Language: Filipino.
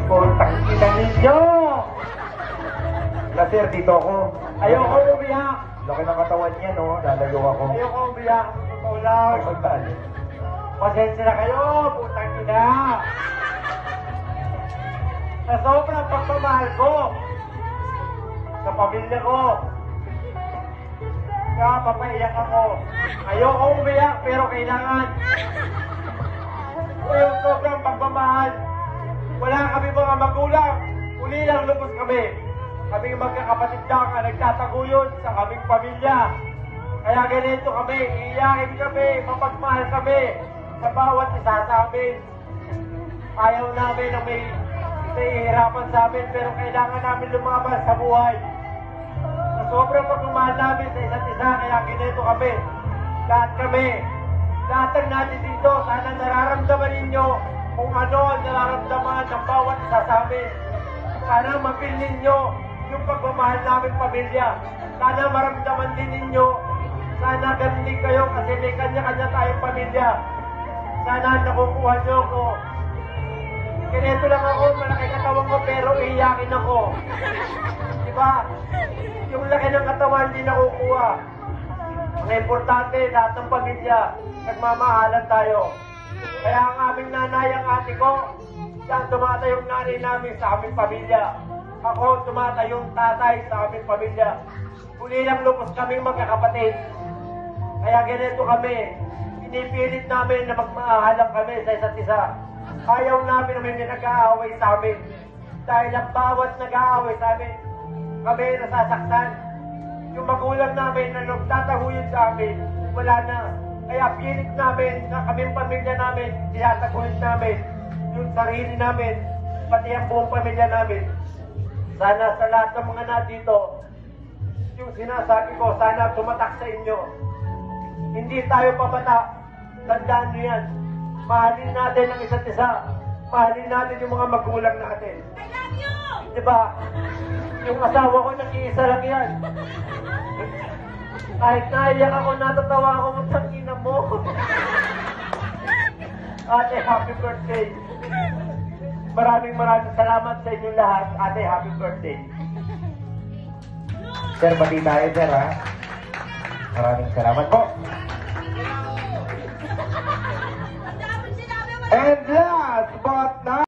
Putang ina ninyo! Sir, dito ako. Ayoko umiyak. Laki ng katawan niya, no? Lalayo ako. Ayoko umiyak. Ikaw lang. Ay, magdali. Pasensya na kayo, putang ina. Sa sobrang pagmamahal ko, sa pamilya ko, kaya papaiyak ako. Ayoko umiyak, pero kailangan. Yung sobrang pagmamahal, wala kami mga magulang. Uli lang lubos kami. Kaming magkakapatid lang ang nagtataguyod sa kaming pamilya. Kaya ganito kami, iiyakin kami, mapagmahal kami sa bawat isa sa amin. Ayaw namin na may nahihirapan sa amin, pero kailangan namin lumabas sa buhay. Sa sobrang pagmamahal namin sa isa't isa, kaya ganito kami. Lahat kami, lahat ng natin dito, sana nararamdaman ninyo kung ano ang nararamdaman ng bawat isa sa amin. Sana mapil ninyo yung pagmamahal namin pamilya. Sana maramdaman din ninyo. Sana ganun din kayo kasi may kanya-kanya tayong pamilya. Sana nakukuha nyo ko. Ganito lang ako, malaki katawan ko pero iiyakin ako. Diba? Yung laki ng katawan hindi nakukuha. Ang importante, lahat ng pamilya, nagmamahalan tayo. Kaya ang aming nanay, ang ate ko, siyang tumatayong nanay namin sa aming pamilya. Ako, tumatayong tatay sa aming pamilya. Uli lang lupos kaming magkakapatid. Kaya ganito kami. Pinipilit namin na magmahalang kami sa isa't isa. Ayaw namin na may nag-aaway sa amin. Dahil ang bawat nag-aaway sa amin, kami nasasaktan. Yung magulang namin na nagtatahuyod sa amin, wala na. Kaya pilit namin na kaming pamilya namin, tinataguyod namin. Yung sarili namin, pati ang buong pamilya namin. Sana sa lahat ng mga nandito, yung sinasabi ko, sana tumatak sa inyo. Hindi tayo pabata. Tandaan nyo yan. Mahalin natin ang isa't isa. Mahalin natin yung mga magulang natin. I love you! Diba? Yung asawa ko, nag-iisa lang yan. Kahit naiyak ako, natatawa ako, matangina mo. Ate, happy birthday. Maraming salamat sa inyong lahat. Ate, happy birthday. Sir, bati tayo, sir, ha? Maraming salamat po. And last but not